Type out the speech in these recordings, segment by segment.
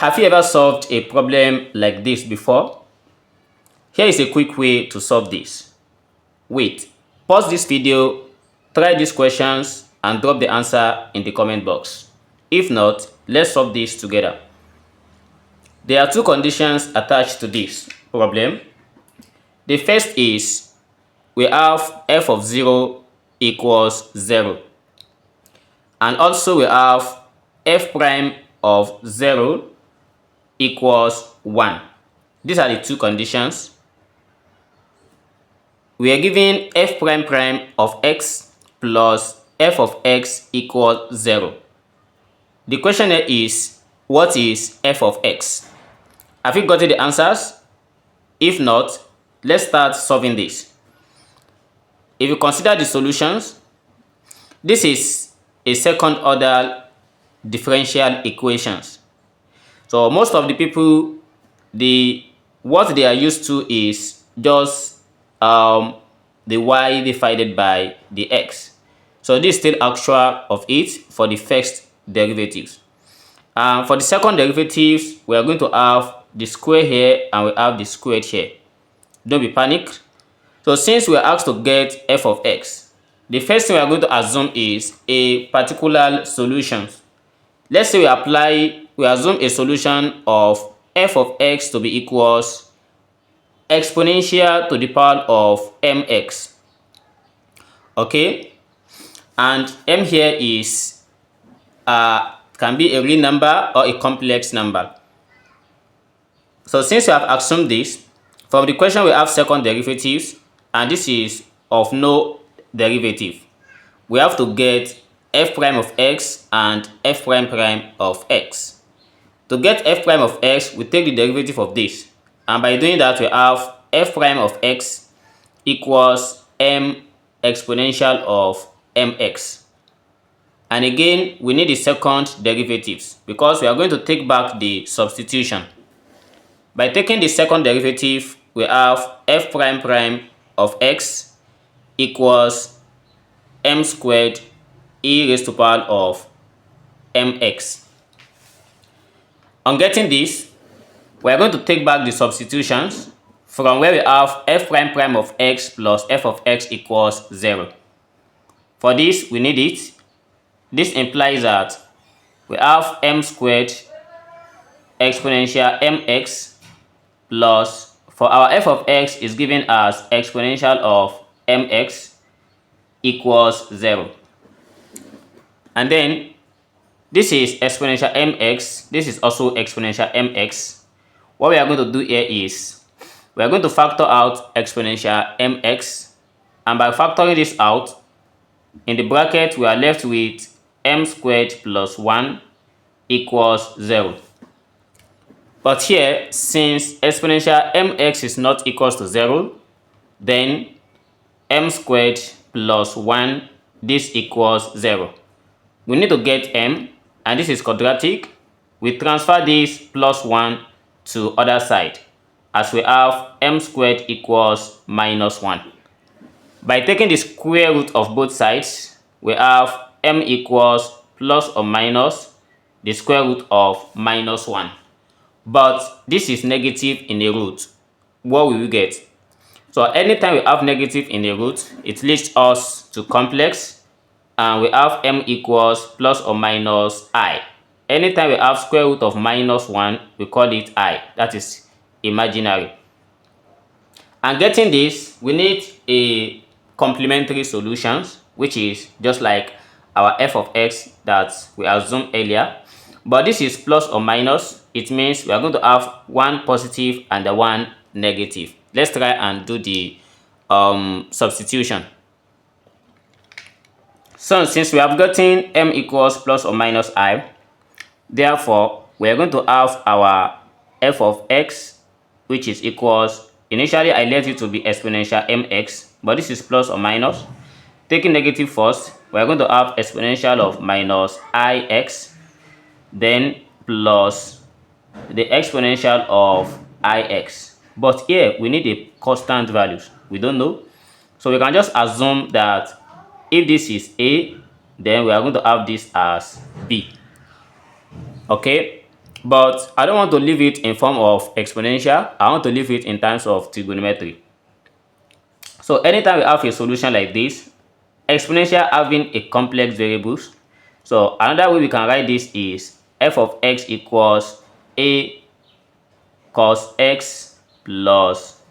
Have you ever solved a problem like this before? Here is a quick way to solve this. Wait, pause this video, try these questions and drop the answer in the comment box. If not, let's solve this together. There are two conditions attached to this problem. The first is we have f of 0 equals 0. And also we have f prime of 0 equals 1. These are the two conditions. We are given f prime prime of x plus f of x equals 0. The question here is, what is f of x? Have you gotten the answers? If not, let's start solving this. If you consider the solutions, this is a second order differential equations. So most of the people, what they are used to is just the y divided by the x. So this is still actual of it for the first derivatives. For the second derivatives, we are going to have the square here and we have the squared here. Don't be panicked. So since we are asked to get f of x, the first thing we are going to assume is a particular solution. Let's say we assume a solution of f of x to be equals exponential to the power of mx. Okay, and m here is can be a real number or a complex number. So since we have assumed this, from the question we have second derivatives, and this is of no derivative. We have to get f prime of x and f prime prime of x. To get f prime of x, we take the derivative of this. And by doing that, we have f prime of x equals m exponential of mx. And again, we need the second derivatives because we are going to take back the substitution. By taking the second derivative, we have f prime prime of x equals m squared e raised to the power of mx. On getting this, we are going to take back the substitutions from where we have f prime prime of x plus f of x equals 0. For this, we need it. This implies that we have m squared exponential mx plus, for our f of x is given as exponential of mx equals 0. And then this is exponential mx, this is also exponential mx. What we are going to do here is we are going to factor out exponential mx, and by factoring this out, in the bracket we are left with m squared plus 1 equals 0. But here, since exponential mx is not equals to 0, then m squared plus 1, this equals 0. We need to get m, and this is quadratic. We transfer this plus 1 to other side, as we have m squared equals minus 1. By taking the square root of both sides, we have m equals plus or minus the square root of minus 1. But this is negative in a root. What will we get? So anytime we have negative in a root, it leads us to complex, and we have m equals plus or minus I. Anytime we have square root of minus 1, we call it I. That is imaginary. And getting this, we need a complementary solutions, which is just like our f of x that we assumed earlier. But this is plus or minus. It means we are going to have one positive and the one negative. Let's try and do the substitution. So since we have gotten m equals plus or minus I, therefore we are going to have our f of x, which is equals, initially I let it to be exponential mx, but this is plus or minus. Taking negative first, we are going to have exponential of minus ix, then plus the exponential of ix. But here we need a constant values. We don't know, so we can just assume that if this is a, then we are going to have this as b. Okay, But I don't want to leave it in form of exponential. I want to leave it in terms of trigonometry. So anytime we have a solution like this, exponential having a complex variables, so another way we can write this is f of x equals a cos x plus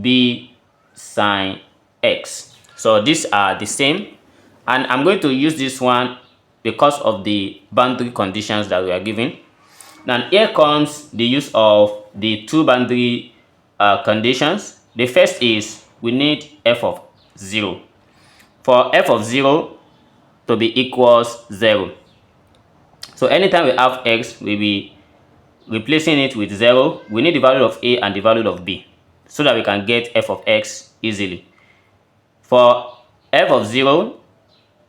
b sine x. So these are the same, and I'm going to use this one because of the boundary conditions that we are given. Now here comes the use of the two boundary conditions. The first is we need f of 0. For f of 0 to be equals 0. So anytime we have x, we'll be replacing it with 0. We need the value of a and the value of b so that we can get f of x easily. For f of 0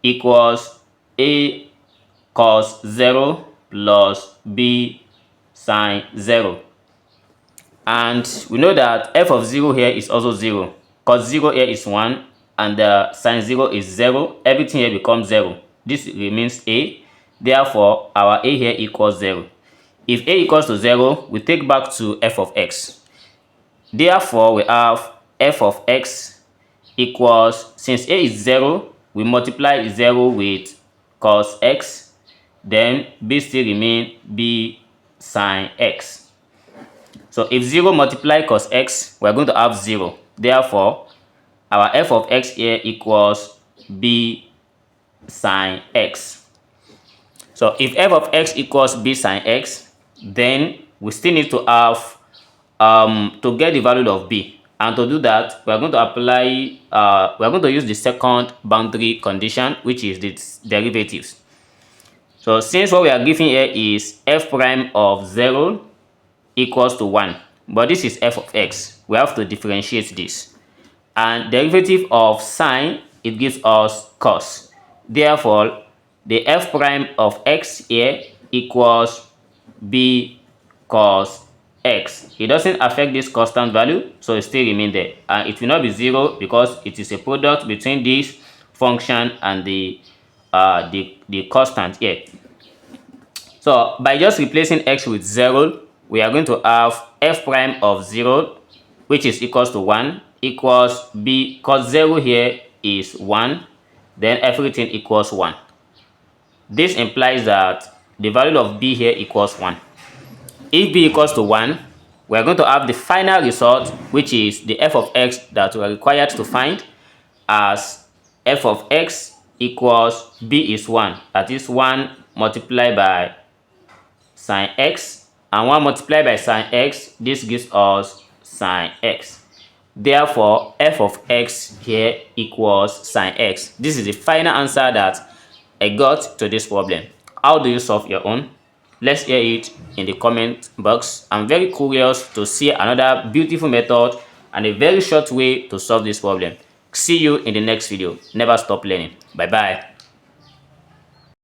equals a cos 0 plus b sine 0. And we know that f of 0 here is also 0. Cos 0 here is 1 and sine 0 is 0. Everything here becomes 0. This remains a. Therefore, our a here equals 0. If a equals to 0, we take back to f of x. Therefore, we have f of x equals, since a is 0, we multiply 0 with cos x, then b still remain b sine x. So if 0 multiply cos x, we are going to have 0. Therefore, our f of x here equals b sine x. So if f of x equals b sine x, then we still need to have to get the value of b. And to do that, we are going to apply, we are going to use the second boundary condition, which is the derivatives. So since what we are given here is f prime of 0 equals to 1, but this is f of x, we have to differentiate this. And derivative of sine, it gives us cos. Therefore, the f prime of x here equals b cos x. It doesn't affect this constant value, so it still remains there, and it will not be 0 because it is a product between this function and the constant here. So by just replacing x with 0, we are going to have f prime of 0, which is equals to 1, equals b cos 0 here is 1, then everything equals 1. This implies that the value of b here equals 1. If b equals to 1, we are going to have the final result, which is the f of x that we are required to find, as f of x equals b is 1. That is 1 multiplied by sine x, and 1 multiplied by sine x, this gives us sine x. Therefore, f of x here equals sine x. This is the final answer that I got to this problem. How do you solve your own? Let's hear it in the comment box. I'm very curious to see another beautiful method and a very short way to solve this problem. See you in the next video. Never stop learning. Bye bye.